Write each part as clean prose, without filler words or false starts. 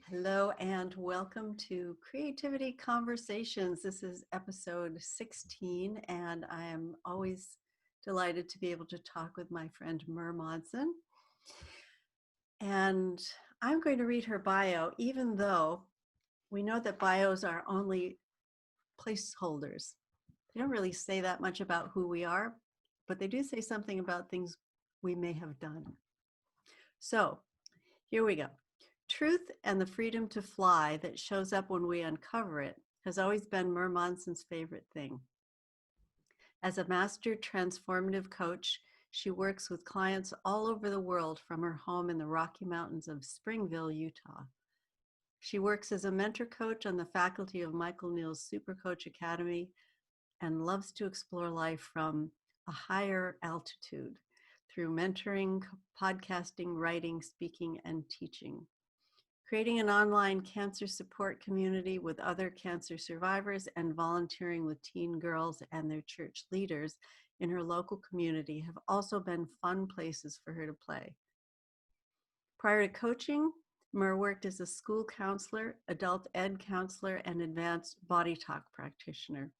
Hello and welcome to Creativity Conversations. This is episode 16, and I am always delighted to be able to talk with my friend Mer Monson. And I'm going to read her bio, even though we know that bios are only placeholders. They don't really say that much about who we are, but they do say something about things we may have done. So here we go. Truth and the freedom to fly that shows up when we uncover it has always been Mer Monson's favorite thing. As a master transformative coach, she works with clients all over the world from her home in the Rocky Mountains of Springville, Utah. She works as a mentor coach on the faculty of Michael Neal's Super Coach Academy and loves to explore life from a higher altitude through mentoring, podcasting, writing, speaking, and teaching. Creating an online cancer support community with other cancer survivors and volunteering with teen girls and their church leaders in her local community have also been fun places for her to play. Prior to coaching, Mer worked as a school counselor, adult ed counselor, and advanced body talk practitioner.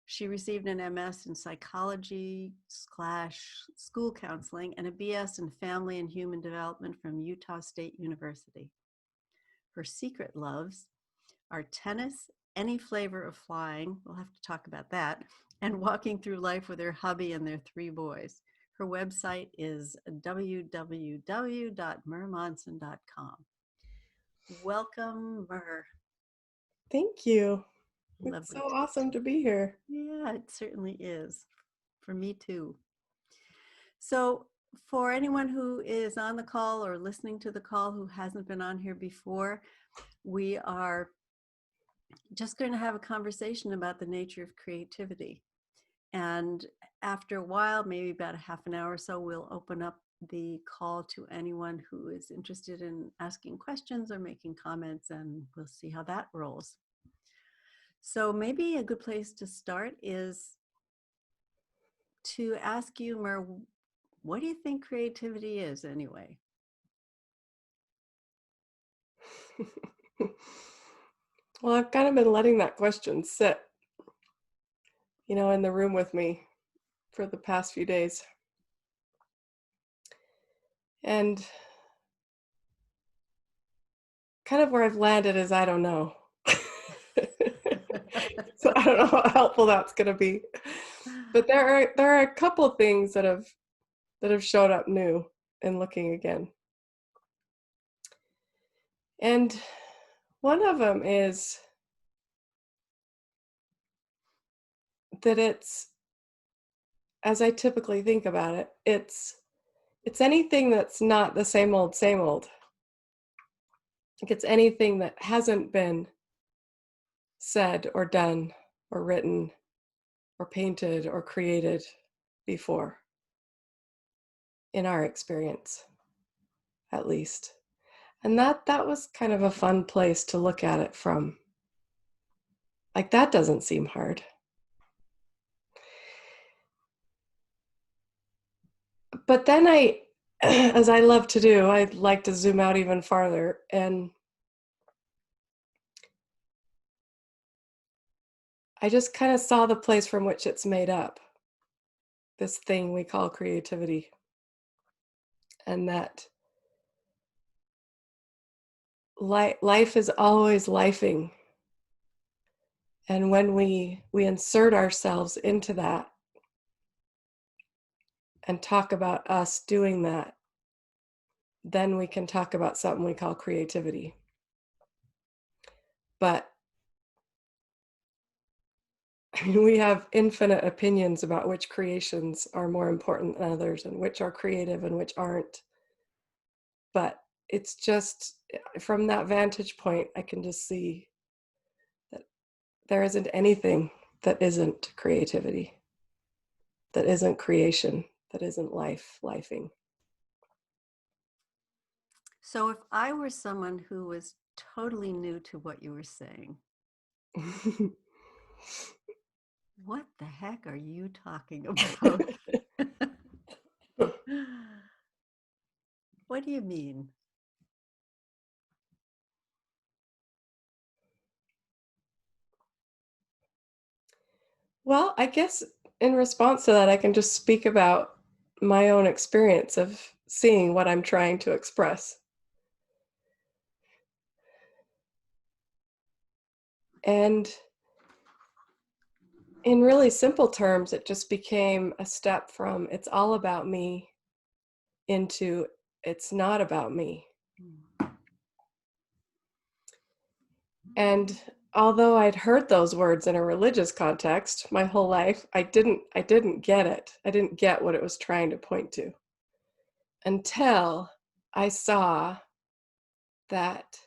She received an MS in psychology/school counseling and a BS in family and human development from Utah State University. Her secret loves are tennis, any flavor of flying, we'll have to talk about that, and walking through life with her hubby and their 3 boys. Her website is www.mermonson.com. Welcome, Mer. Thank you. It's Lovely so to awesome to be here. Yeah, it certainly is. For me too. So, for anyone who is on the call or listening to the call who hasn't been on here before, we are just going to have a conversation about the nature of creativity. And after a while, maybe about a half an hour or so, we'll open up the call to anyone who is interested in asking questions or making comments, and we'll see how that rolls. So maybe a good place to start is to ask you, Mer, what do you think creativity is anyway? Well, I've kind of been letting that question sit, in the room with me for the past few days. And kind of where I've landed is I don't know. So I don't know how helpful that's going to be. But there are a couple of things that have showed up new in looking again. And one of them is that it's, as I typically think about it, it's anything that's not the same old, same old. Like it's anything that hasn't been said or done or written or painted or created before, in our experience, at least. And that was kind of a fun place to look at it from. Like that doesn't seem hard. But then as I love to do, I'd like to zoom out even farther. And I just kind of saw the place from which it's made up, this thing we call creativity. And that life is always lifing. And when we insert ourselves into that and talk about us doing that, then we can talk about something we call creativity. But I mean, we have infinite opinions about which creations are more important than others and which are creative and which aren't. But it's just from that vantage point, I can just see that there isn't anything that isn't creativity, that isn't creation, that isn't lifing. So, if I were someone who was totally new to what you were saying, what the heck are you talking about? What do you mean? Well, I guess in response to that, I can just speak about my own experience of seeing what I'm trying to express. And in really simple terms, it just became a step from it's all about me into it's not about me. And although I'd heard those words in a religious context my whole life, I didn't get it. I didn't get what it was trying to point to until I saw that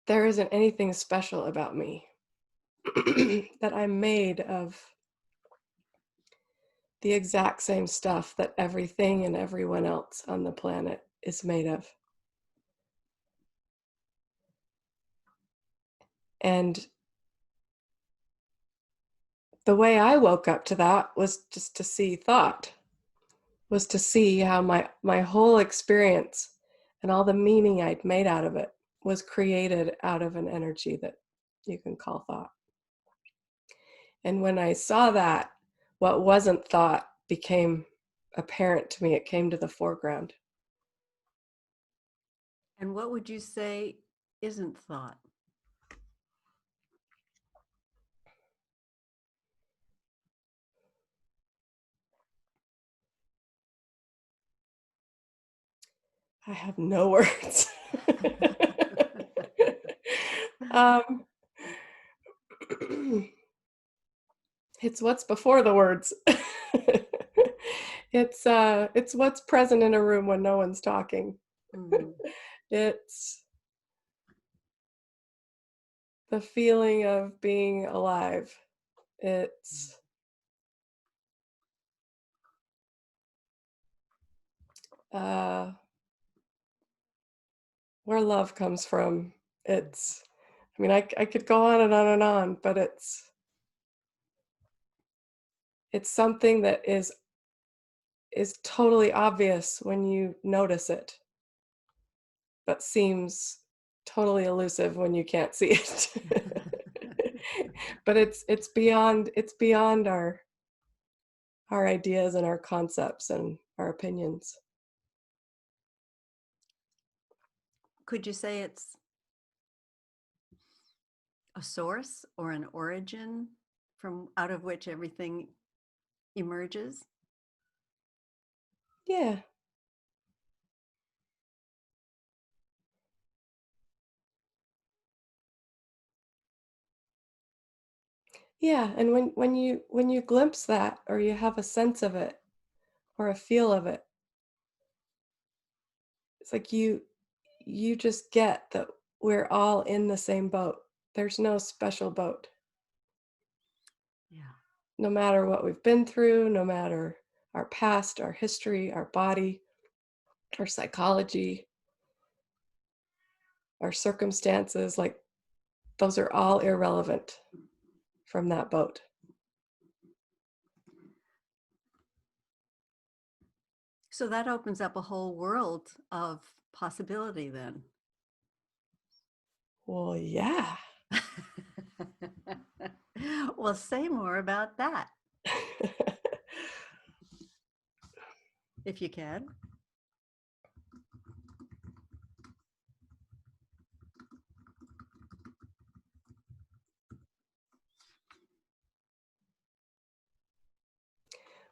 there isn't anything special about me, that I'm made of the exact same stuff that everything and everyone else on the planet is made of. And the way I woke up to that was just to see thought, was to see how my whole experience and all the meaning I'd made out of it was created out of an energy that you can call thought. And when I saw that, what wasn't thought became apparent to me. It came to the foreground. And what would you say isn't thought? I have no words. um, it's what's before the words. It's what's present in a room when no one's talking. Mhm. It's the feeling of being alive. It's uh, where love comes from. It's, I mean, I could go on and on and on, but it's something that is totally obvious when you notice it, but seems totally elusive when you can't see it. But it's beyond our ideas and our concepts and our opinions. Could you say it's a source or an origin from out of which everything emerges? Yeah. Yeah, and when you glimpse that or you have a sense of it or a feel of it, it's like you just get that we're all in the same boat. There's no special boat. Yeah. No matter what we've been through, no matter our past, our history, our body, our psychology, our circumstances, like those are all irrelevant from that boat. So that opens up a whole world of possibility then. Well, yeah. Well, say more about that if you can.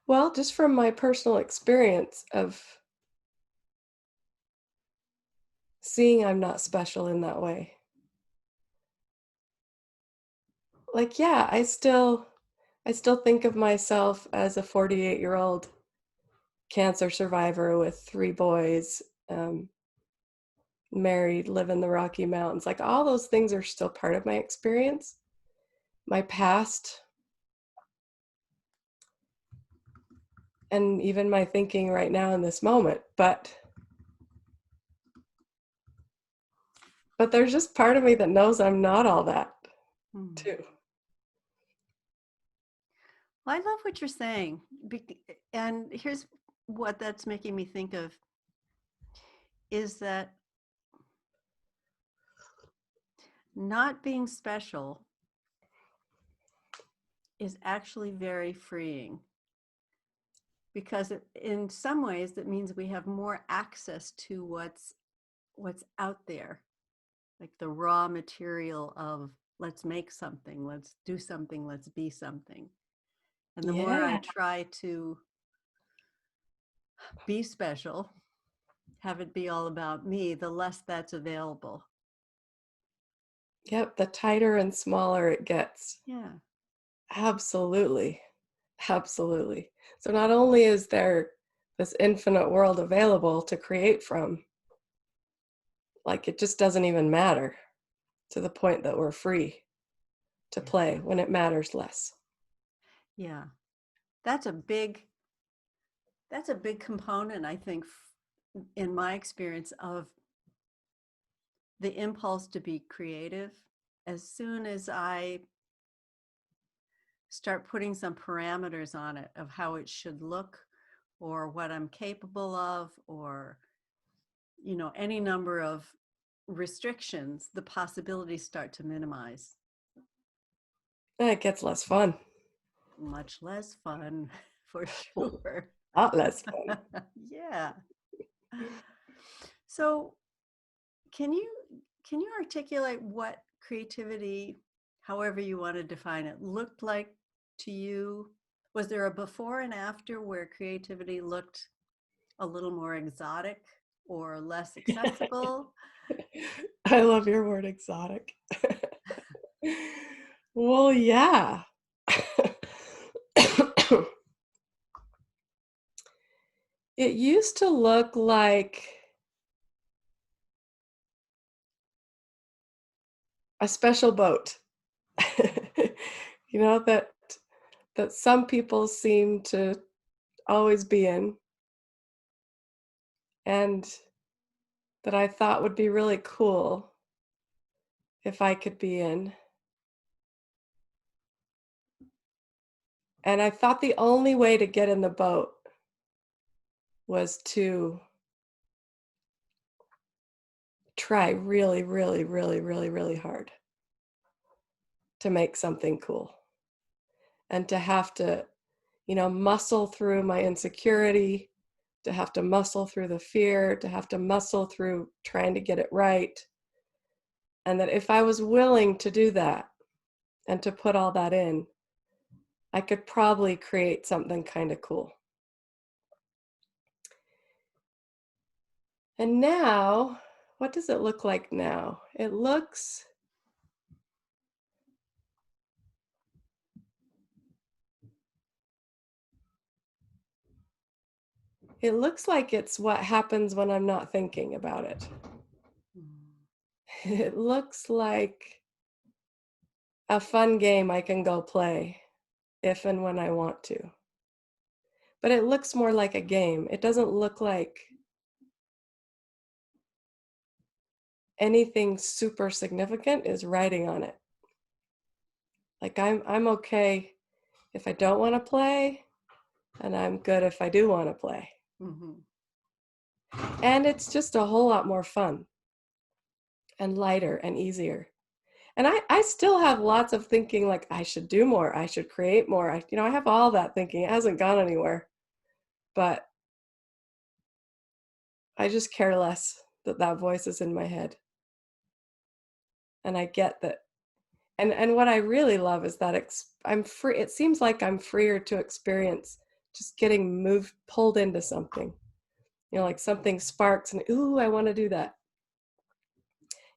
Well, just from my personal experience of seeing I'm not special in that way. Like, yeah, I still think of myself as a 48-year-old cancer survivor with 3 boys, um, married, live in the Rocky Mountains. Like all those things are still part of my experience, my past, and even my thinking right now in this moment. But there's just part of me that knows I'm not all that Hmm. too. Well, I love what you're saying. And here's what that's making me think of is that not being special is actually very freeing, because in some ways that means we have more access to what's out there, like the raw material of let's make something, let's do something, let's be something. And the more I Yeah. try to be special, have it be all about me, the less that's available. Yep. The tighter and smaller it gets. Yeah. Absolutely. Absolutely. So not only is there this infinite world available to create from, like it just doesn't even matter to the point that we're free to play when it matters less. Yeah. That's a big component, I think, in my experience, of the impulse to be creative. As soon as I start putting some parameters on it of how it should look or what I'm capable of, or any number of restrictions, the possibilities start to minimize. And it gets less fun. Much less fun, for sure. A lot less fun. Yeah. So can you articulate what creativity, however you want to define it, looked like to you? Was there a before and after where creativity looked a little more exotic or less accessible? I love your word exotic. Well, yeah. It used to look like a special boat. That some people seem to always be in, and that I thought would be really cool if I could be in. And I thought the only way to get in the boat was to try really, really, really, really, really hard to make something cool, and to have to, muscle through my insecurity, to have to muscle through the fear, to have to muscle through trying to get it right. And that if I was willing to do that and to put all that in, I could probably create something kind of cool. And now, what does it look like now? It looks like it's what happens when I'm not thinking about it. It looks like a fun game I can go play if and when I want to. But it looks more like a game. It doesn't look like anything super significant is riding on it. Like I'm okay if I don't want to play, and I'm good if I do want to play. Mm-hmm. And it's just a whole lot more fun and lighter and easier. And I still have lots of thinking, like I should do more, I should create more. I have all that thinking. It hasn't gone anywhere. But I just care less that voice is in my head. And I get that. And what I really love is that I'm free. It seems like I'm freer to experience just getting pulled into something. Like something sparks and, ooh, I want to do that.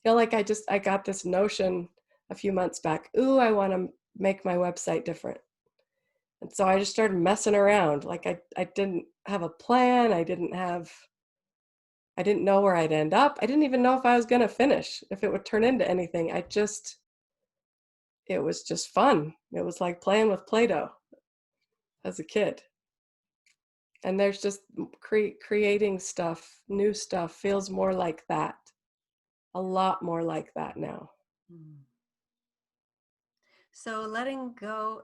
Like I got this notion a few months back, ooh, I want to make my website different. And so I just started messing around. Like I didn't have a plan. I didn't know where I'd end up. I didn't even know if I was going to finish, if it would turn into anything. It was just fun. It was like playing with Play-Doh as a kid. And there's just creating stuff, new stuff feels more like that. A lot more like that now. Mm. So letting go,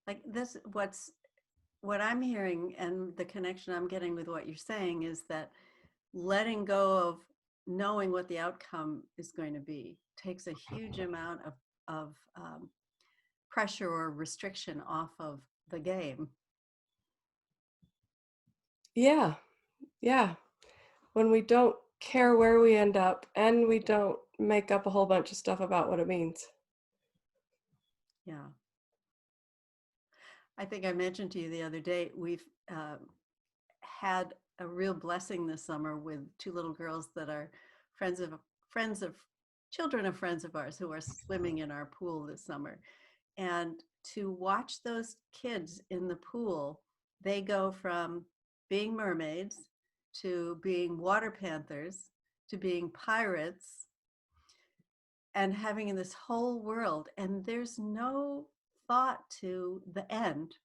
like this, what I'm hearing and the connection I'm getting with what you're saying is that letting go of knowing what the outcome is going to be takes a huge amount of pressure or restriction off of the game. Yeah. Yeah. When we don't care where we end up and we don't make up a whole bunch of stuff about what it means. Yeah. I think I mentioned to you the other day, we've had a real blessing this summer with two little girls that are friends of children of friends of ours who are swimming in our pool this summer. And to watch those kids in the pool, they go from being mermaids to being water panthers to being pirates and having this whole world. And there's no thought to the end.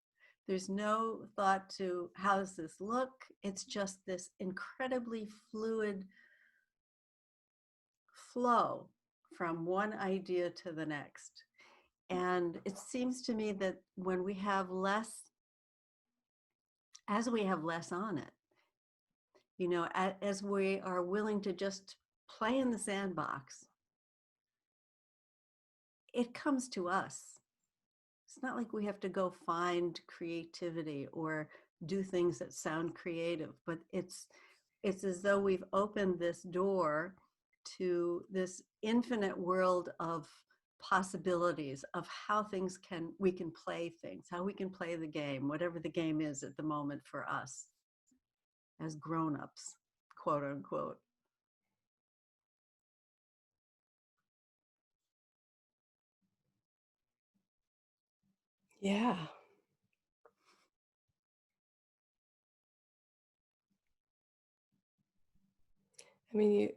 There's no thought to how does this look? It's just this incredibly fluid flow from one idea to the next. And it seems to me that when we have less, as we have less on it, you know, as we are willing to just play in the sandbox, it comes to us. It's not like we have to go find creativity or do things that sound creative, but it's as though we've opened this door to this infinite world of possibilities of how we can play things, how we can play the game, whatever the game is at the moment for us as grown-ups, quote unquote. Yeah. I mean,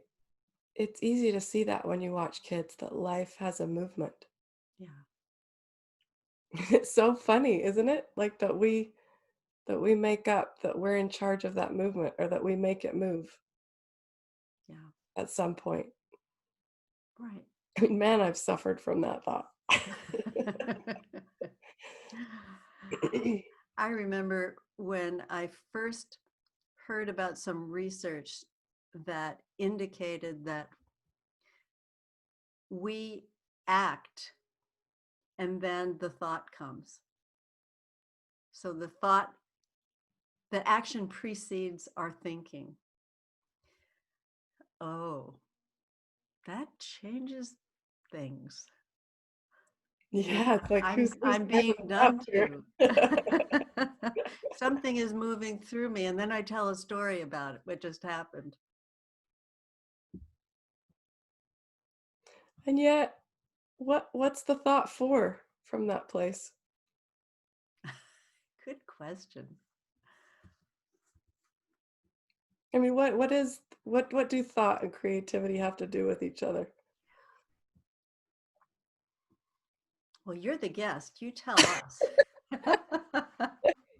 it's easy to see that when you watch kids that life has a movement. Yeah. It's so funny, isn't it? Like that we make up that we're in charge of that movement or that we make it move Yeah. at some point. Right. I mean, man, I've suffered from that thought. I remember when I first heard about some research that indicated that we act and then the thought comes. So the action precedes our thinking. Oh, that changes things. You know, Yeah, it's like who's I'm that being up done to? to. Something is moving through me, and then I tell a story about it, what just happened. And yet, what's the thought for from that place? Good question. I mean, what do thought and creativity have to do with each other? Well, you're the guest. You tell us.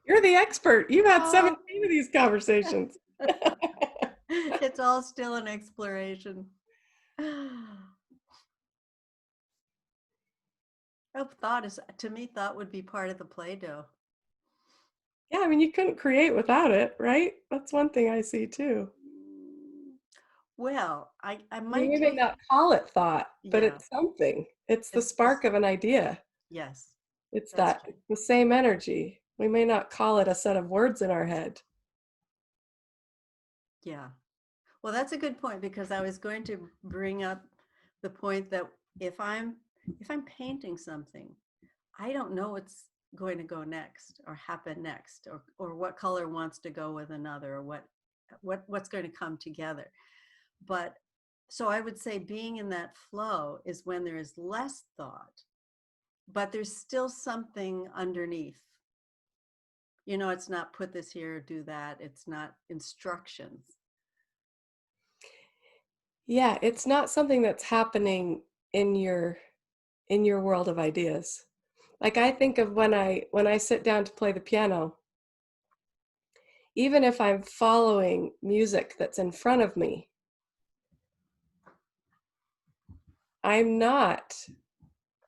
You're the expert. You've had Oh, 17 of these conversations. it's all still an exploration. Oh, to me, thought would be part of the Play-Doh. Yeah, I mean, you couldn't create without it, right? That's one thing I see too. Well, I I mean, might we may take, not call it thought, but yeah, it's something. It's the it's spark of an idea. yes, It's that's that true. it's the same energy. We may not call it a set of words in our head. Yeah. Well, that's a good point because I was going to bring up the point that if I'm if I'm painting something, I don't know what's going to go next or happen next or what color wants to go with another or what's going to come together. But so I would say being in that flow is when there is less thought, but there's still something underneath. You know, it's not put this here, do that. It's not instructions. Yeah, it's not something that's happening in your world of ideas. Like I think of when I sit down to play the piano, even if I'm following music that's in front of me, I'm not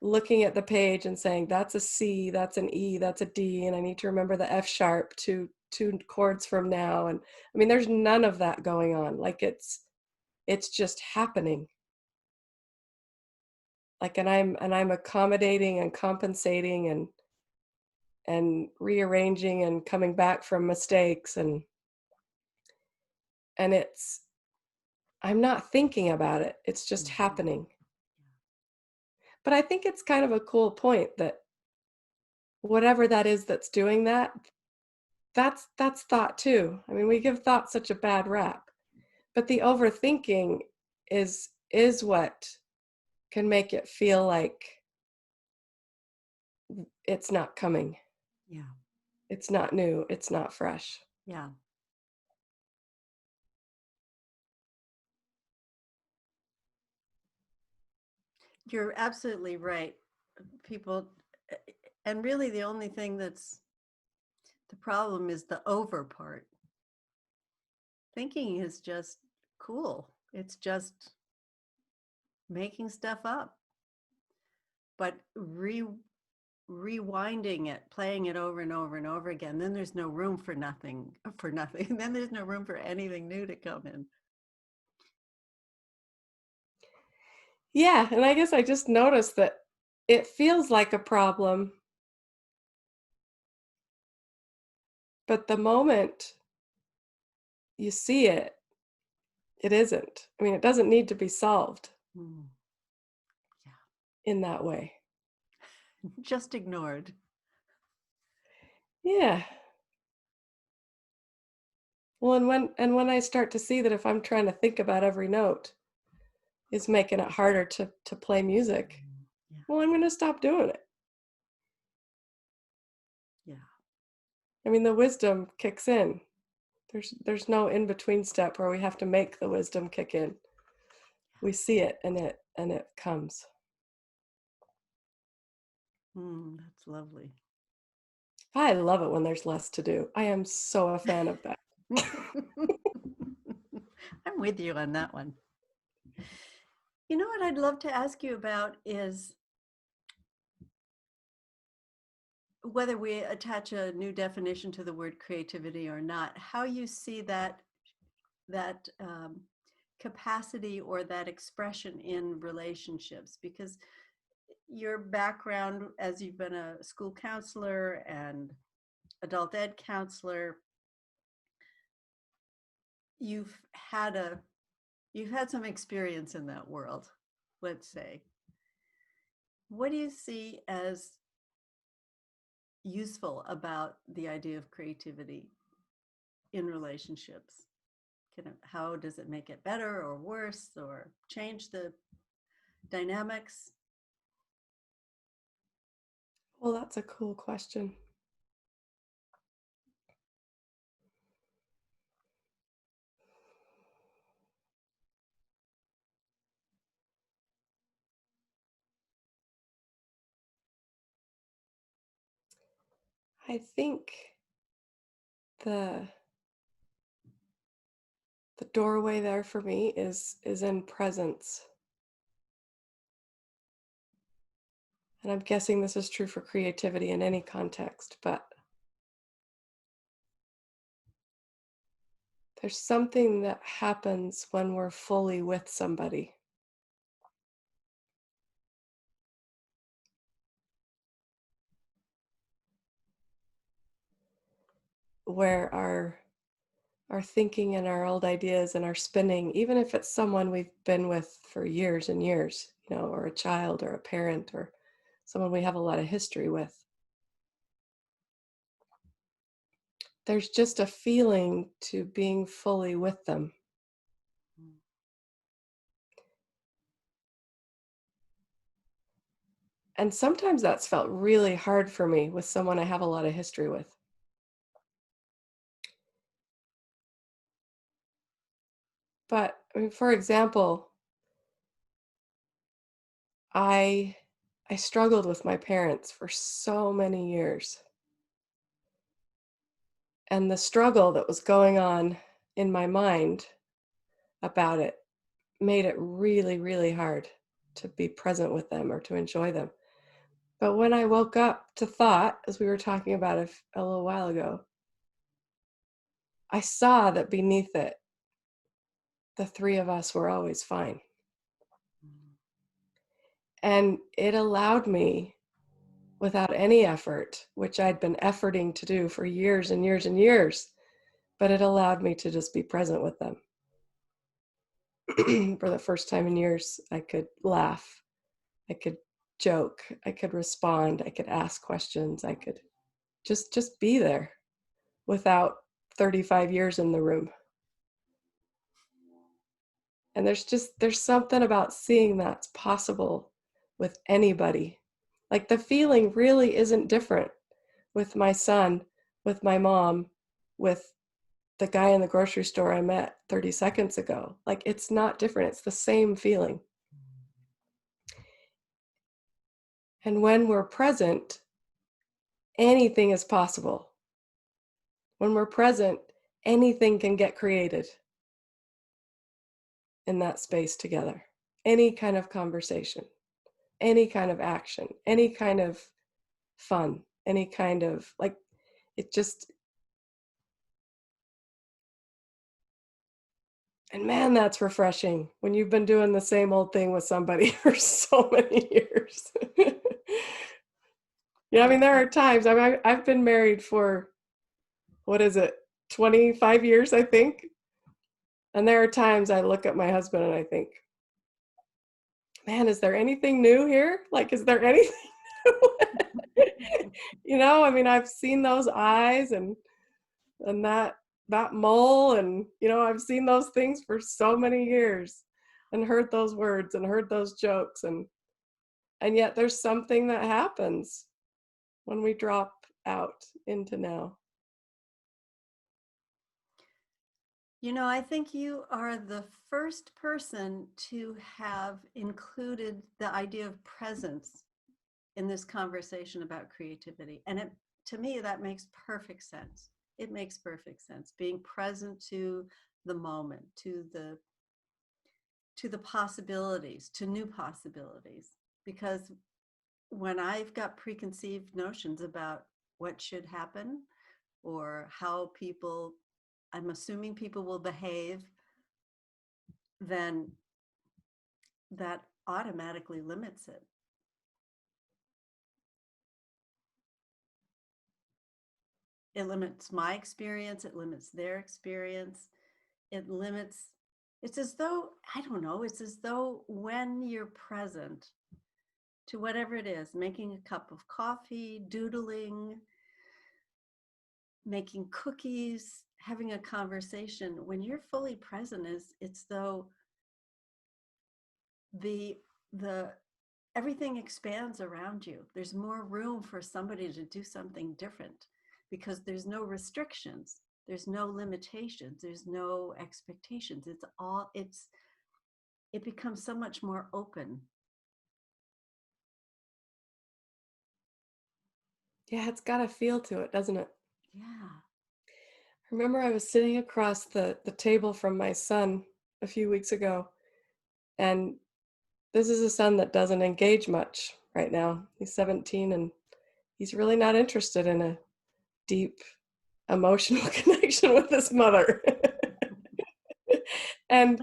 looking at the page and saying that's a C, that's an E, that's a D, and I need to remember the F sharp two chords from now. And I mean, there's none of that going on. Like it's just happening. like, and I'm accommodating and compensating and rearranging and coming back from mistakes, and it's I'm not thinking about it. It's just Mhm. happening. But I think it's kind of a cool point that whatever that is that's doing that, that's thought too. I mean, we give thought such a bad rap, but the overthinking is what can make it feel like it's not coming. Yeah. It's not new, it's not fresh. Yeah. You're absolutely right. People, eh, and really the only thing that's the problem is the over part. Thinking is just cool. It's just making stuff up. But rewinding it, playing it over and over and over again, then there's no room for nothing, for nothing. Then there's no room for anything new to come in. Yeah, and I guess I just noticed that it feels like a problem, but the moment you see it, it isn't. I mean, it doesn't need to be solved Mm, yeah. in that way. Just ignored. Yeah. Well, and when I start to see that if I'm trying to think about every note is making it harder to play music, Mm, yeah. well, I'm going to stop doing it. Yeah. I mean, the wisdom kicks in. There's no in between step where we have to make the wisdom kick in. We see it and it comes. That's lovely. I love it when there's less to do. I am so a fan of that. I'm with you on that one. You know what I'd love to ask you about is whether we attach a new definition to the word creativity or not, how you see that capacity or that expression in relationships, because your background as you've been a school counselor and adult ed counselor, you've had a you've had some experience in that world, let's say. What do you see as useful about the idea of creativity in relationships? How does it make it better or worse or change the dynamics? Well, that's a cool question. I think the the doorway there for me is in presence. And I'm guessing this is true for creativity in any context, but there's something that happens when we're fully with somebody, where our thinking and our old ideas and our spinning, even if it's someone we've been with for years and years, or a child or a parent or someone we have a lot of history with, there's just a feeling to being fully with them. And sometimes that's felt really hard for me with someone I have a lot of history with. But I mean, for example, I I struggled with my parents for so many years. And the struggle that was going on in my mind about it made it really, really hard to be present with them or to enjoy them. But when I woke up to thought, as we were talking about a little while ago, I saw that beneath it, the three of us were always fine. And it allowed me, without any effort, which I'd been efforting to do for years and years and years, but it allowed me to just be present with them. For the first time in years, I could laugh, I could joke, I could respond, I could ask questions, I could just be there without 35 years in the room. And there's something about seeing that's possible with anybody. Like the feeling really isn't different with my son, with my mom, with the guy in the grocery store I met 30 seconds ago. Like it's not different. It's the same feeling. And when we're present, anything is possible. When we're present, anything can get created in that space together. Any kind of conversation, any kind of action, any kind of fun, any kind of like, it just, and man, that's refreshing when you've been doing the same old thing with somebody for so many years. Yeah, I mean, there are times, I've been married for, what is it, 25 years, I think. And there are times I look at my husband and I think, man, is there anything new here? Like, is there anything new? I mean, I've seen those eyes and that mole, and I've seen those things for so many years and heard those words and heard those jokes, and yet there's something that happens when we drop out into now. I think you are the first person to have included the idea of presence in this conversation about creativity. And to me, that makes perfect sense. It makes perfect sense. Being present to the moment, to the possibilities, to new possibilities. Because when I've got preconceived notions about what should happen or how I'm assuming people will behave, then that automatically limits it. It limits my experience, it limits their experience, it's as though, I don't know, it's as though when you're present to whatever it is, making a cup of coffee, doodling, making cookies, having a conversation, when you're fully present, it's though the everything expands around you. There's more room for somebody to do something different because there's no restrictions, there's no limitations, there's no expectations. It becomes so much more open. Yeah, it's got a feel to it, doesn't it? Yeah. I remember I was sitting across the table from my son a few weeks ago, and this is a son that doesn't engage much right now. He's 17 and he's really not interested in a deep emotional connection with his mother. and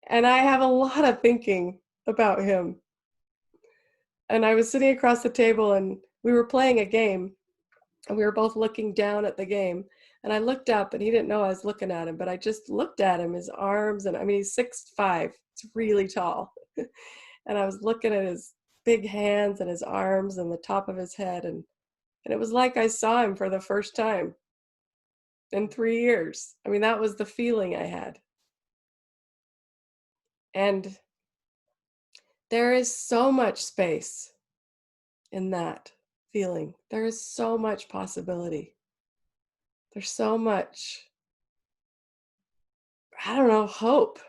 and I have a lot of thinking about him. And I was sitting across the table and we were playing a game and we were both looking down at the game. And I looked up and he didn't know I was looking at him, but I just looked at him, his arms, and I mean, he's 6'5", it's really tall. And I was looking at his big hands and his arms and the top of his head. And it was like I saw him for the first time in 3 years. I mean, that was the feeling I had. And there is so much space in that feeling. There is so much possibility. There's so much, I don't know, hope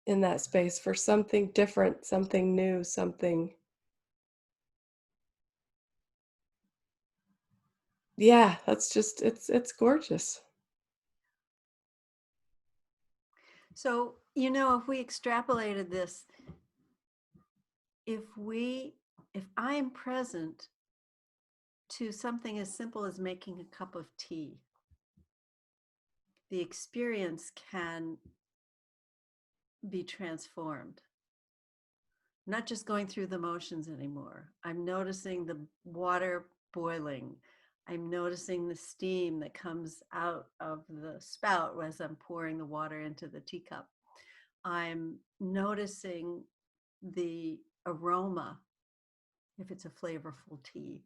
in that space for something different, something new, something. Yeah, that's just, it's gorgeous. So, if we extrapolated this, if I'm present to something as simple as making a cup of tea, the experience can be transformed. not just going through the motions anymore. I'm noticing the water boiling. I'm noticing the steam that comes out of the spout as I'm pouring the water into the teacup. I'm noticing the aroma if it's a flavorful tea.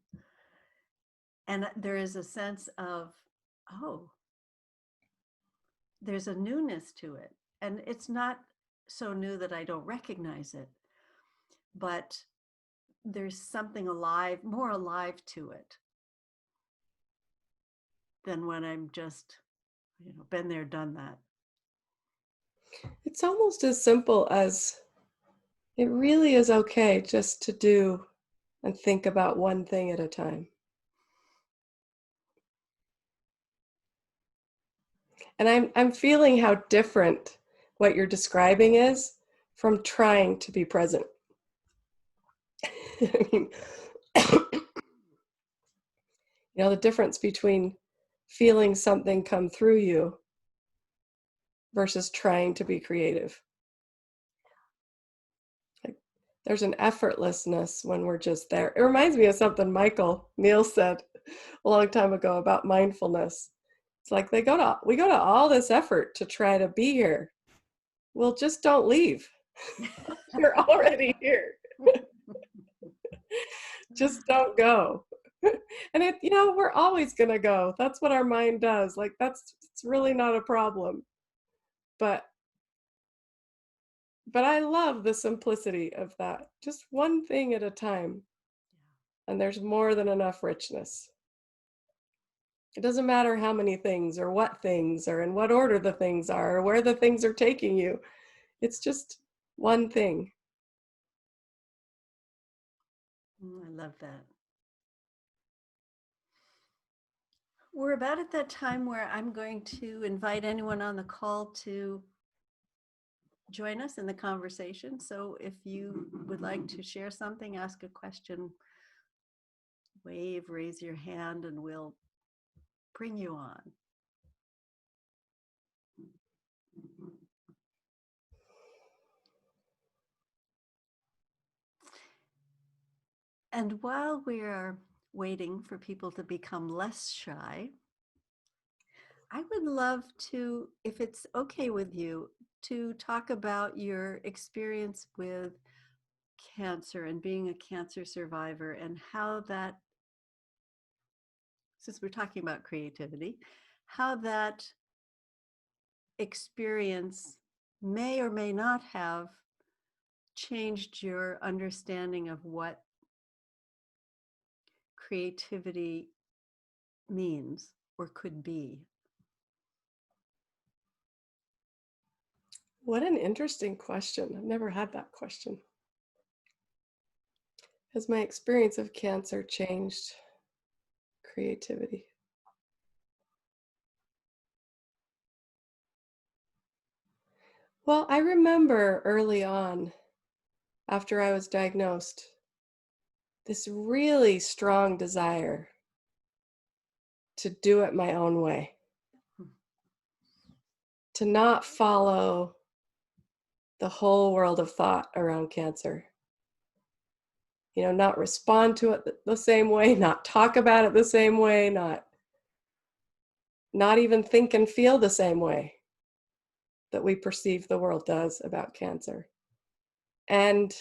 And there is a sense of, oh, there's a newness to it. And it's not so new that I don't recognize it, but there's something alive, more alive to it than when I'm just, been there, done that. It's almost as simple as it really is okay just to do and think about one thing at a time. And I'm feeling how different what you're describing is from trying to be present. I mean, the difference between feeling something come through you versus trying to be creative. Like, there's an effortlessness when we're just there. It reminds me of something Michael Neal said a long time ago about mindfulness. It's like we go to all this effort to try to be here. Well, just don't leave. You're already here. Just don't go. And we're always going to go. That's what our mind does. Like it's really not a problem. But I love the simplicity of that. Just one thing at a time. And there's more than enough richness. It doesn't matter how many things or what things or in what order the things are or where the things are taking you. It's just one thing. I love that. We're about at that time where I'm going to invite anyone on the call to join us in the conversation. So if you would like to share something, ask a question, wave, raise your hand, and we'll bring you on. And while we are waiting for people to become less shy, I would love to, if it's okay with you, to talk about your experience with cancer and being a cancer survivor and how that, since we're talking about creativity, how that experience may or may not have changed your understanding of what creativity means or could be. What an interesting question. I've never had that question. Has my experience of cancer changed creativity? Well, I remember early on, after I was diagnosed, this really strong desire to do it my own way, to not follow the whole world of thought around cancer. Not respond to it the same way, not talk about it the same way, not even think and feel the same way that we perceive the world does about cancer. And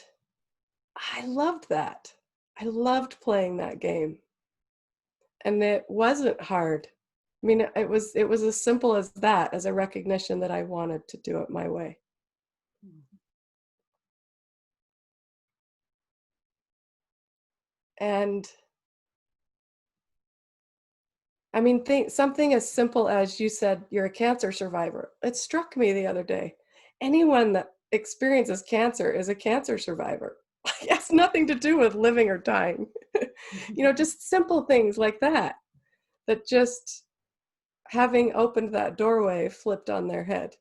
I loved that. I loved playing that game. And it wasn't hard. I mean, it was as simple as that, as a recognition that I wanted to do it my way. And I mean, something as simple as you said, you're a cancer survivor. It struck me the other day. Anyone that experiences cancer is a cancer survivor. It has nothing to do with living or dying. Just simple things like that just having opened that doorway flipped on their head.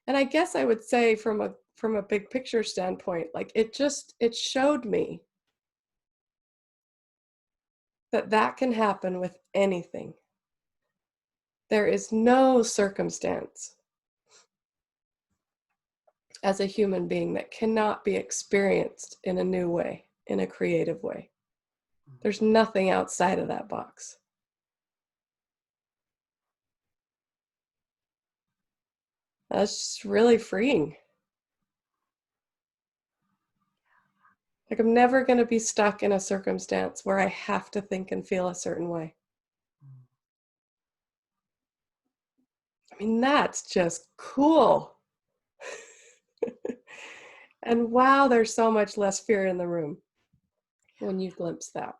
And I guess I would say from a big picture standpoint, like it showed me that can happen with anything. There is no circumstance as a human being that cannot be experienced in a new way, in a creative way. There's nothing outside of that box. That's just really freeing. Like, I'm never going to be stuck in a circumstance where I have to think and feel a certain way. I mean, that's just cool. And wow, there's so much less fear in the room when you glimpse that.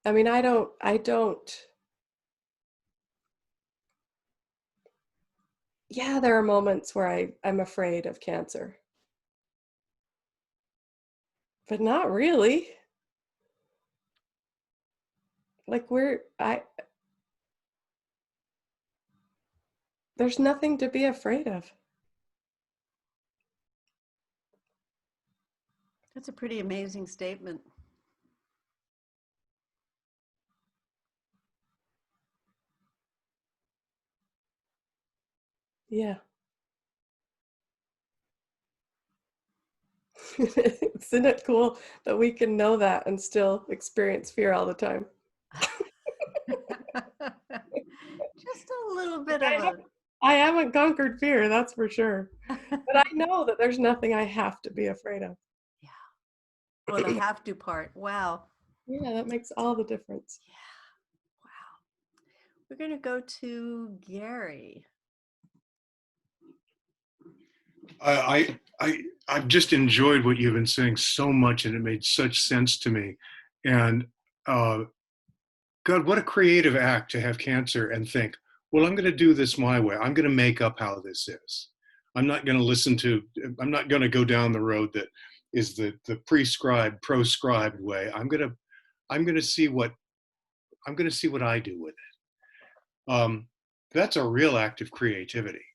I mean, I don't, yeah, there are moments where I'm afraid of cancer, but not really. Like there's nothing to be afraid of. That's a pretty amazing statement. Yeah. Isn't it cool that we can know that and still experience fear all the time? Just a little bit of a. I haven't conquered fear, that's for sure. But I know that there's nothing I have to be afraid of. Yeah. Well, the have to part. Wow. Yeah, that makes all the difference. Yeah. Wow. We're going to go to Gary. I've just enjoyed what you've been saying so much, and it made such sense to me. And God, what a creative act to have cancer and think, well, I'm going to do this my way. I'm going to make up how this is. I'm not going to I'm not going to go down the road that is the proscribed way. I'm going to see what I do with it. That's a real act of creativity,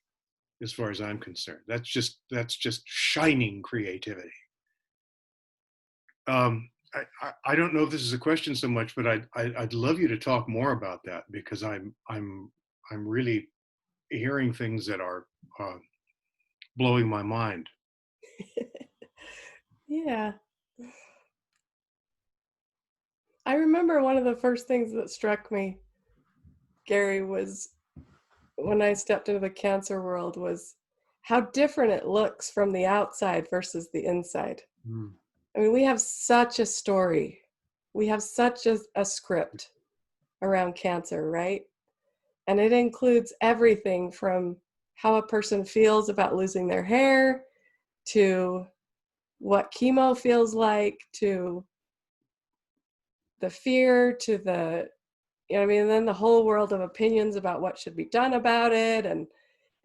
as far as I'm concerned. That's just shining creativity. I don't know if this is a question so much, but I'd love you to talk more about that, because I'm really hearing things that are blowing my mind. Yeah. I remember one of the first things that struck me, Gary, was when I stepped into the cancer world, was how different it looks from the outside versus the inside. Mm. I mean, we have such a story. We have such a script around cancer, right? And it includes everything from how a person feels about losing their hair, to what chemo feels like, to the fear, to the, you know, I mean, and then the whole world of opinions about what should be done about it. And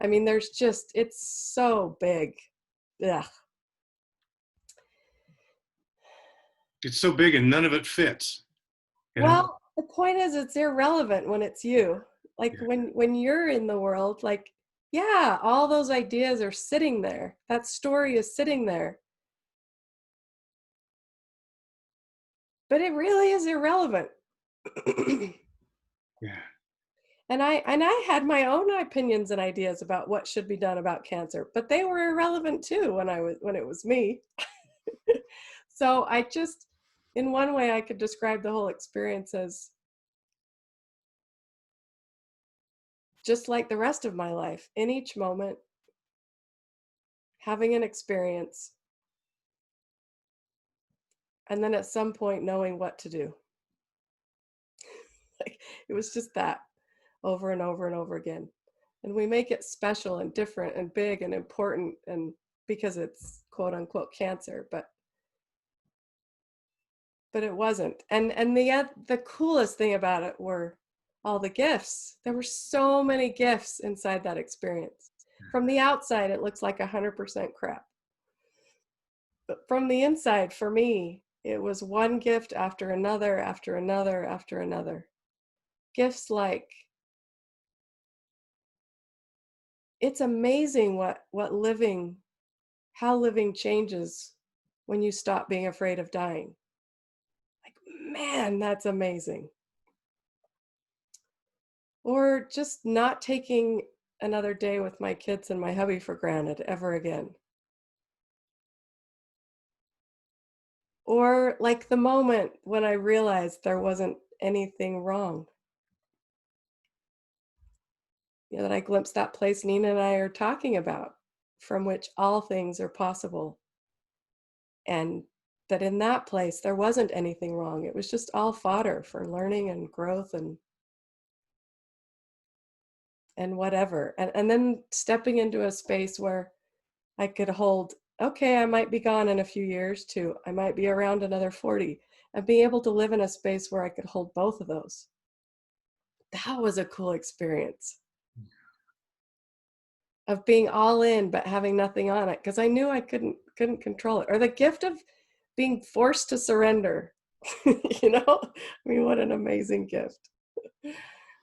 I mean, there's just, it's so big. Yeah. It's so big and none of it fits. You know? Well, the point is, it's irrelevant when it's you. Like Yeah. when you're in the world, like, yeah, all those ideas are sitting there. That story is sitting there. But it really is irrelevant. Yeah. And I had my own opinions and ideas about what should be done about cancer, but they were irrelevant too when it was me. So I just, in one way, I could describe the whole experience as just like the rest of my life, in each moment, having an experience, and then at some point knowing what to do. Like, it was just that over and over and over again. And we make it special and different and big and important, and because it's quote unquote cancer, but it wasn't. And the coolest thing about it were all the gifts. There were so many gifts inside that experience. From the outside, it looks like 100% crap. But from the inside, for me, it was one gift after another, after another, after another. Gifts like, it's amazing how living changes when you stop being afraid of dying. Like, man, that's amazing. Or just not taking another day with my kids and my hubby for granted ever again. Or like the moment when I realized there wasn't anything wrong. That I glimpsed that place Nina and I are talking about, from which all things are possible. And that in that place, there wasn't anything wrong. It was just all fodder for learning and growth and whatever. And then stepping into a space where I could hold, okay, I might be gone in a few years too. I might be around another 40. And being able to live in a space where I could hold both of those. That was a cool experience. Of being all in but having nothing on it, because I knew I couldn't control it. Or the gift of being forced to surrender. I mean, what an amazing gift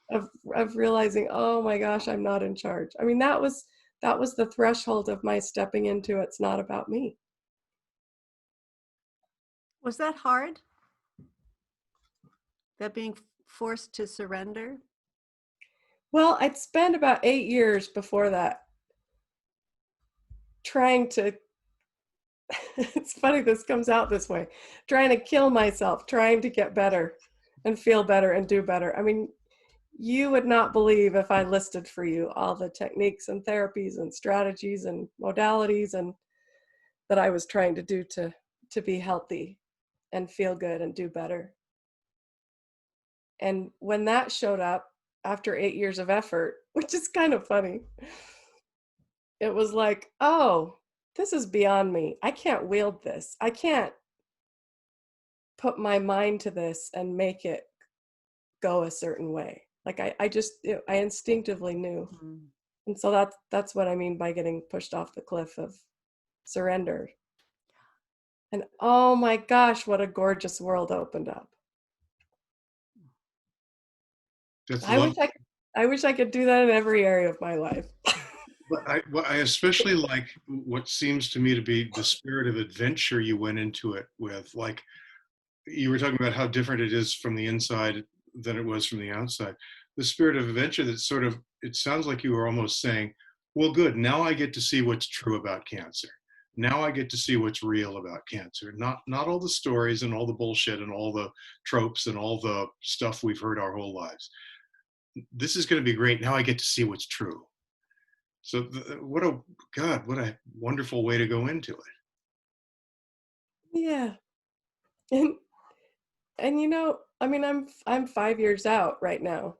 of realizing, oh my gosh, I'm not in charge. I mean, that was the threshold of my stepping into it's not about me. Was that hard? That being forced to surrender? Well, I'd spent about 8 years before that trying to it's funny this comes out this way, trying to kill myself, trying to get better and feel better and do better. I mean, you would not believe if I listed for you all the techniques and therapies and strategies and modalities and that I was trying to do to be healthy and feel good and do better. And when that showed up after 8 years of effort, which is kind of funny, it was like, oh, this is beyond me. I can't wield this. I can't put my mind to this and make it go a certain way. Like I instinctively knew. Mm. And so that's what I mean by getting pushed off the cliff of surrender. And oh my gosh, what a gorgeous world opened up. That's I wish I could do that in every area of my life. But I especially like what seems to me to be the spirit of adventure you went into it with. Like you were talking about how different it is from the inside than it was from the outside. The spirit of adventure that sort of, it sounds like you were almost saying, well, good, now I get to see what's true about cancer. Now I get to see what's real about cancer. Not all the stories and all the bullshit and all the tropes and all the stuff we've heard our whole lives. This is going to be great. Now I get to see what's true. So what a wonderful way to go into it. Yeah. And I mean, I'm 5 years out right now.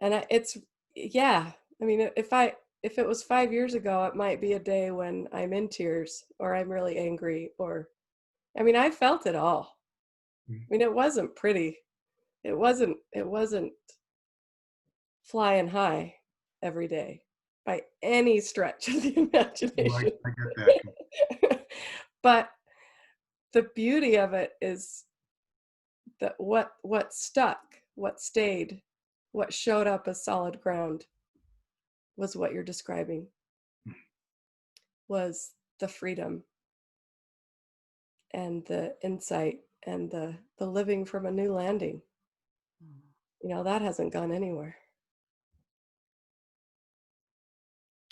And yeah, I mean, if it was 5 years ago, it might be a day when I'm in tears or I'm really angry I mean, I felt it all. I mean, it wasn't pretty. It wasn't flying high every day by any stretch of the imagination. I get that. But the beauty of it is that what stuck, what stayed, what showed up as solid ground was what you're describing, was the freedom and the insight and the living from a new landing. That hasn't gone anywhere.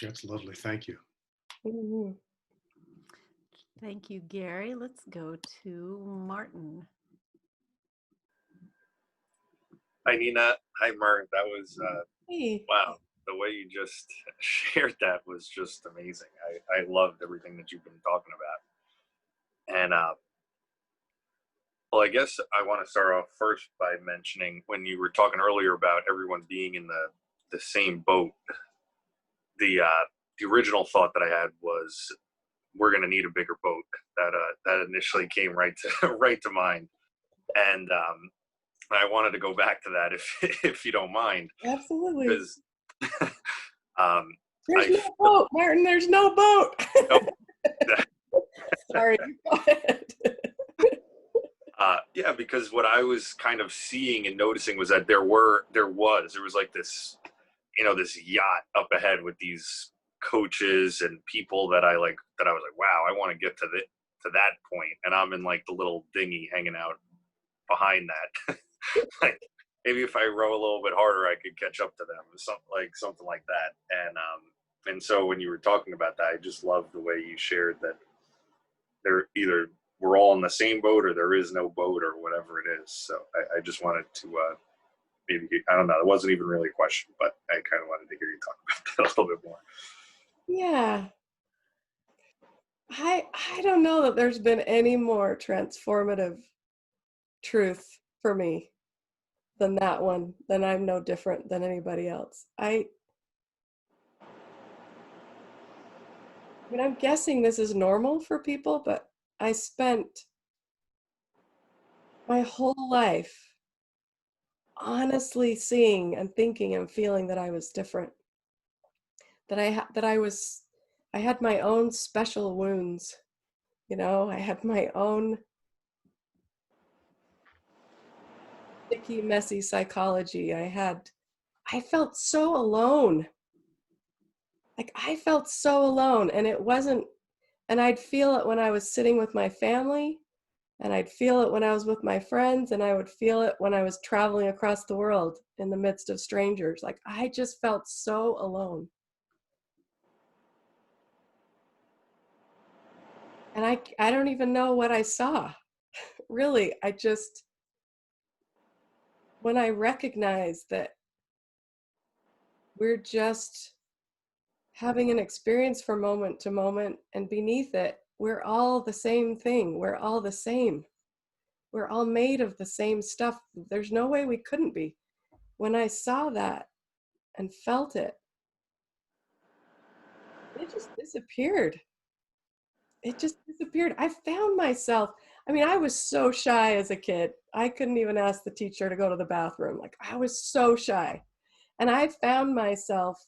That's lovely. Thank you. Mm-hmm. Thank you, Gary. Let's go to Martin. Hi, Nina. Hi, Mern. That was, Hey. wow. The way you just shared that was just amazing. I loved everything that you've been talking about. And, well, I guess I want to start off first by mentioning when you were talking earlier about everyone being in the same boat, the original thought that I had was we're going to need a bigger boat. That initially came right to mind. And I wanted to go back to that if you don't mind. Absolutely. Because there's no boat, Martin. There's no boat. Nope. Sorry. Go ahead. Yeah, because what I was kind of seeing and noticing was that there was like this, this yacht up ahead with these coaches and people that I was like, wow, I want to get to that point, and I'm in like the little dinghy hanging out behind that. Like, maybe if I row a little bit harder, I could catch up to them, something like that. And so when you were talking about that, I just love the way you shared that they're either we're all in the same boat or there is no boat or whatever it is. So I just wanted to maybe, I don't know, it wasn't even really a question, but I kind of wanted to hear you talk about that a little bit more. Yeah. I don't know that there's been any more transformative truth for me than that one, then I'm no different than anybody else. I mean, I'm guessing this is normal for people, but I spent my whole life honestly seeing and thinking and feeling that I was different. That I had my own special wounds. You know, I had my own sticky, messy psychology. I felt so alone. Like I felt so alone, and it wasn't, and I'd feel it when I was sitting with my family, and I'd feel it when I was with my friends, and I would feel it when I was traveling across the world in the midst of strangers. Like I just felt so alone. And I don't even know what I saw. Really, when I recognized that we're just having an experience from moment to moment, and beneath it, we're all the same thing. We're all the same. We're all made of the same stuff. There's no way we couldn't be. When I saw that and felt it, it just disappeared. It just disappeared. I found myself. I mean, I was so shy as a kid. I couldn't even ask the teacher to go to the bathroom. Like, I was so shy. And I found myself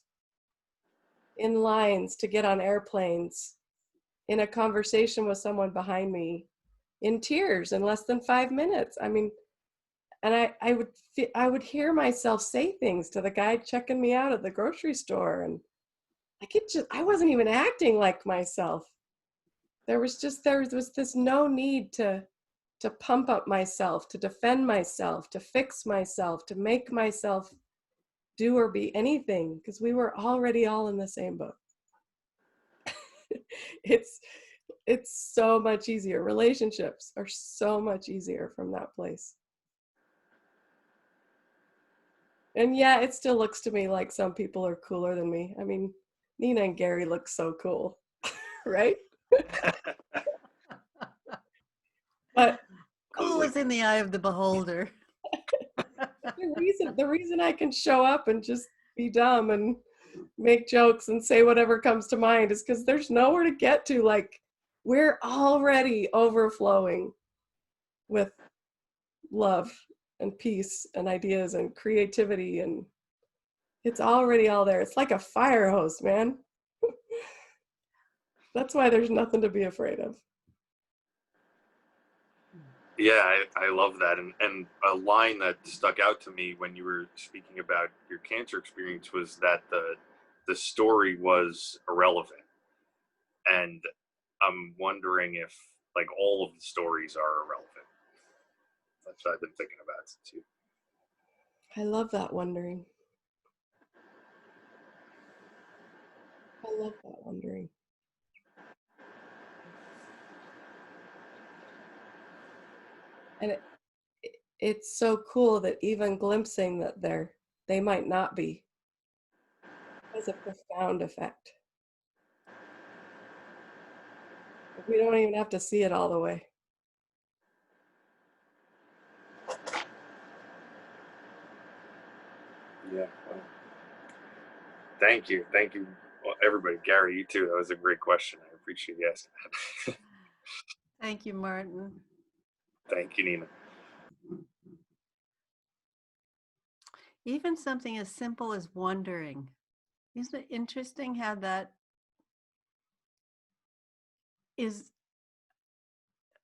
in lines to get on airplanes, in a conversation with someone behind me, in tears in less than 5 minutes. I mean, and I would hear myself say things to the guy checking me out at the grocery store, and I wasn't even acting like myself. There was this no need to pump up myself, to defend myself, to fix myself, to make myself do or be anything, because we were already all in the same boat. it's so much easier. Relationships are so much easier from that place. And yeah, it still looks to me like some people are cooler than me. I mean, Nina and Gary look so cool, right? But Cool is in the eye of the beholder. the reason I can show up and just be dumb and make jokes and say whatever comes to mind is because there's nowhere to get to. Like, we're already overflowing with love and peace and ideas and creativity, and it's already all there. It's like a fire hose, man. That's why there's nothing to be afraid of. Yeah, I love that. And a line that stuck out to me when you were speaking about your cancer experience was that the story was irrelevant. And I'm wondering if like all of the stories are irrelevant. That's what I've been thinking about since you. I love that wondering. I love that wondering. And it's so cool that even glimpsing that they might not be, has a profound effect. We don't even have to see it all the way. Yeah. Well, thank you. Well, everybody, Gary, you too. That was a great question. I appreciate you asking that. Thank you, Martin. Thank you, Nina. Even something as simple as wondering. Isn't it interesting how that is,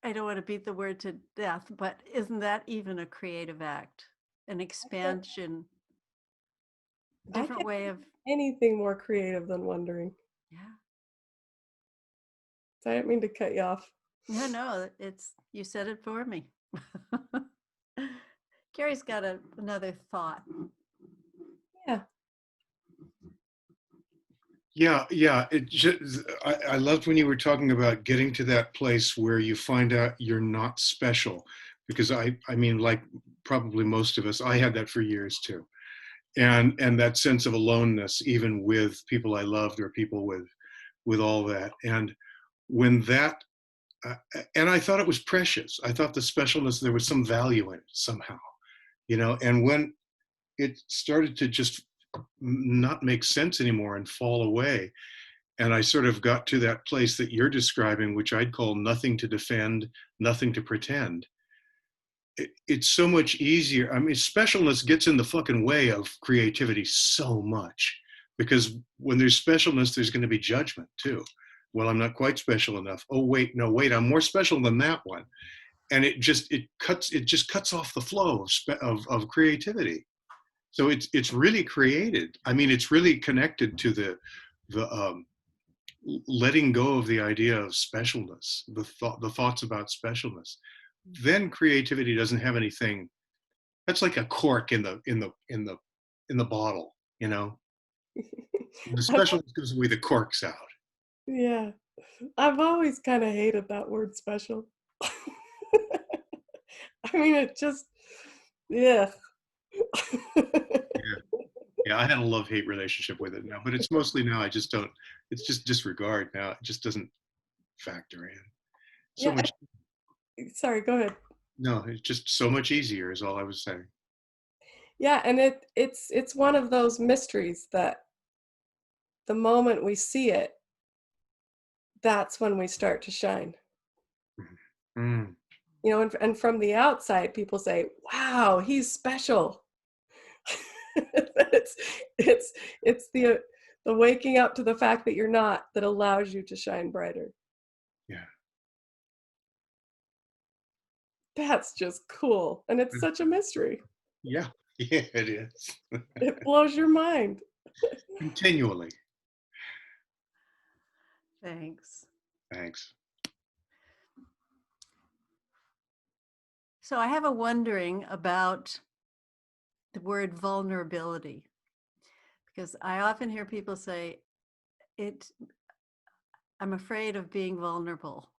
I don't want to beat the word to death, but isn't that even a creative act? An expansion, different way of, Anything more creative than wondering. yeah. So I didn't mean to cut you off. No, you said it for me. Gary's got another thought. Yeah. Yeah. It just, I loved when you were talking about getting to that place where you find out you're not special, because I mean, like probably most of us, I had that for years too, and that sense of aloneness, even with people I loved or people with all that, and when that, uh, and I thought it was precious. I thought the specialness, there was some value in it somehow, and when it started to just not make sense anymore and fall away, and I sort of got to that place that you're describing, which I'd call nothing to defend, nothing to pretend. It's so much easier. I mean, specialness gets in the fucking way of creativity so much, because when there's specialness, there's going to be judgment too. Well, I'm not quite special enough. Oh, wait, no, wait, I'm more special than that one. And it just cuts off the flow of creativity. So it's really created. I mean, it's really connected to the letting go of the idea of specialness, the thoughts about specialness. Then creativity doesn't have anything. That's like a cork in the bottle. The specialness goes away, the cork's out. Yeah. I've always kind of hated that word special. I mean, it just, yeah. Yeah, I had a love-hate relationship with it now, but it's mostly now I just don't. It's just disregard now. It just doesn't factor in. So Yeah. much. Sorry, go ahead. No, it's just so much easier. Is all I was saying. Yeah, and it's one of those mysteries that the moment we see it, that's when we start to shine. Mm. And from the outside, people say, "Wow, he's special." But it's the waking up to the fact that you're not that allows you to shine brighter. Yeah. That's just cool, and it's such a mystery. Yeah. Yeah, it is. It blows your mind. Continually. Thanks. Thanks. So I have a wondering about the word vulnerability, because I often hear people say, I'm afraid of being vulnerable,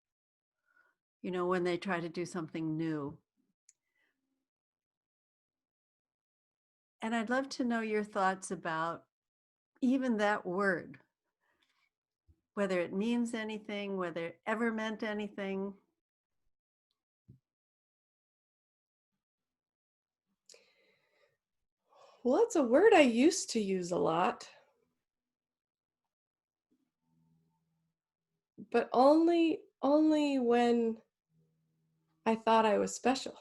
when they try to do something new. And I'd love to know your thoughts about even that word, whether it means anything, whether it ever meant anything. Well, it's a word I used to use a lot, but only when I thought I was special.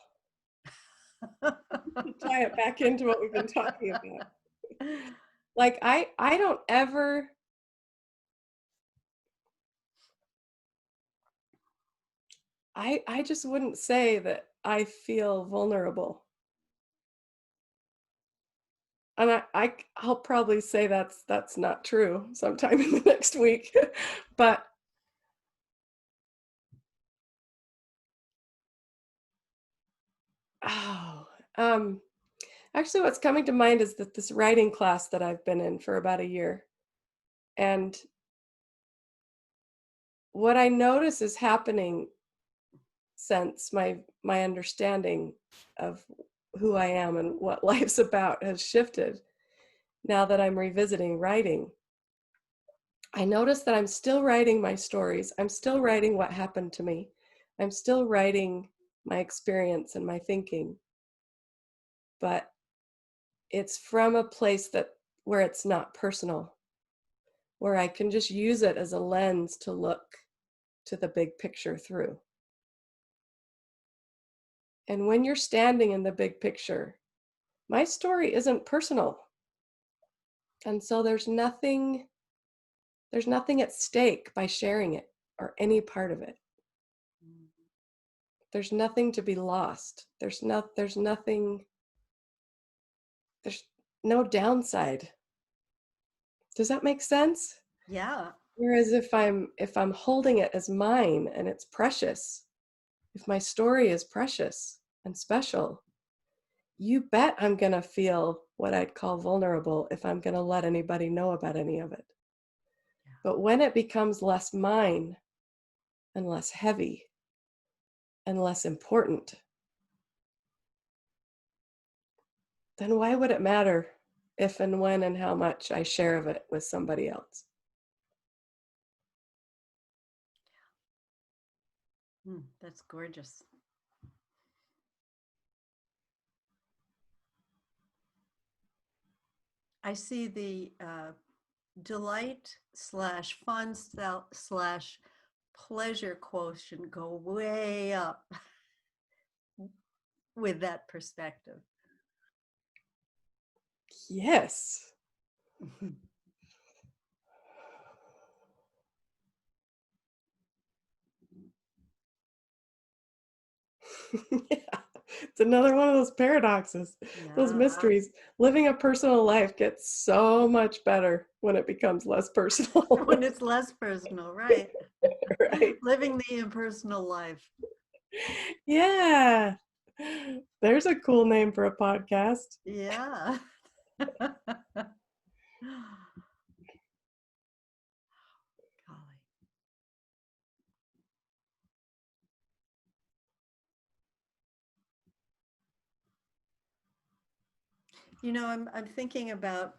Tie it back into what we've been talking about. Like I don't ever I just wouldn't say that I feel vulnerable. And I'll probably say that's not true sometime in the next week. But oh, actually what's coming to mind is that this writing class that I've been in for about a year. And what I notice is happening since my understanding of who I am and what life's about has shifted now that I'm revisiting writing. I notice that I'm still writing my stories. I'm still writing what happened to me. I'm still writing my experience and my thinking. But it's from a place where it's not personal, where I can just use it as a lens to look to the big picture through. And when you're standing in the big picture, my story isn't personal. And so there's nothing at stake by sharing it or any part of it. There's nothing to be lost. There's no downside. Does that make sense? Yeah. Whereas if I'm holding it as mine and it's precious, if my story is precious and special, you bet I'm going to feel what I'd call vulnerable if I'm going to let anybody know about any of it. But when it becomes less mine and less heavy and less important, then why would it matter if and when and how much I share of it with somebody else? That's gorgeous. I see the delight / fun / pleasure quotient go way up with that perspective. Yes. Yeah. It's another one of those paradoxes, those Yeah. mysteries. Living a personal life gets so much better when it becomes less personal. When it's less personal, right? Right. Living the impersonal life. Yeah. There's a cool name for a podcast. Yeah. Golly. You know, I'm thinking about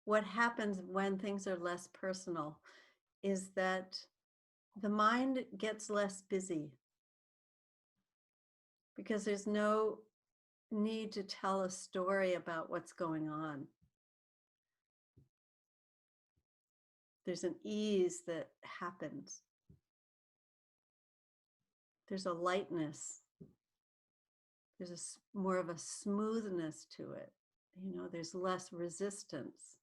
what happens when things are less personal is that the mind gets less busy because there's no need to tell a story about what's going on. There's an ease that happens. There's a lightness. There's more of a smoothness to it. You know, there's less resistance.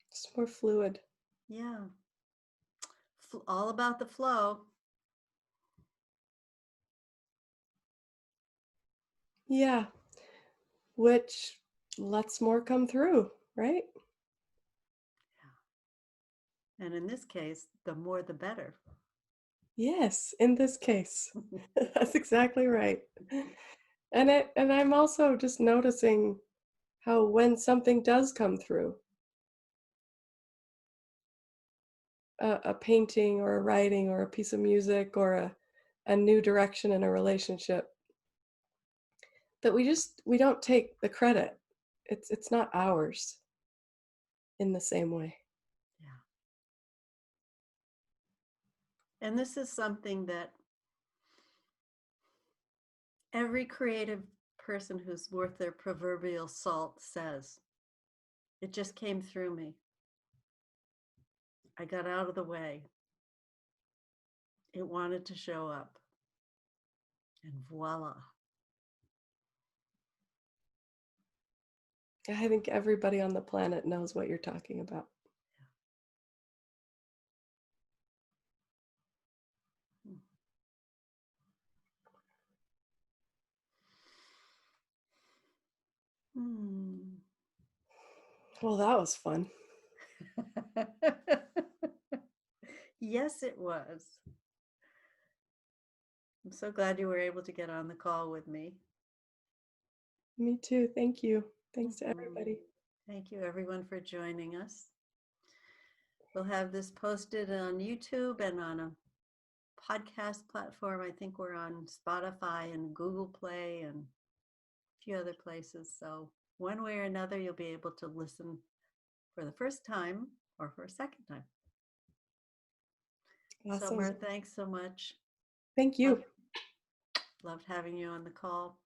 It's more fluid. Yeah. All about the flow. Yeah. Which lets more come through, right? And in this case, the more the better. Yes, in this case. That's exactly right. And I'm also just noticing how when something does come through, a painting or a writing or a piece of music or a new direction in a relationship, that we don't take the credit. It's not ours in the same way. Yeah. And this is something that every creative person who's worth their proverbial salt says. It just came through me. I got out of the way. It wanted to show up. And voila. I think everybody on the planet knows what you're talking about. Well, that was fun. Yes, it was. I'm so glad you were able to get on the call with me. Me too. Thank you. Thanks to everybody. Thank you, everyone, for joining us. We'll have this posted on YouTube and on a podcast platform. I think we're on Spotify and Google Play and a few other places. So one way or another, you'll be able to listen for the first time or for a second time. Awesome. Summer, thanks so much. Thank you. Loved having you on the call.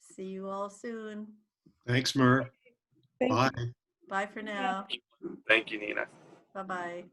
See you all soon. Thanks, Mur. Thank Bye. you. Bye for now. Thank you, Nina. Bye-bye.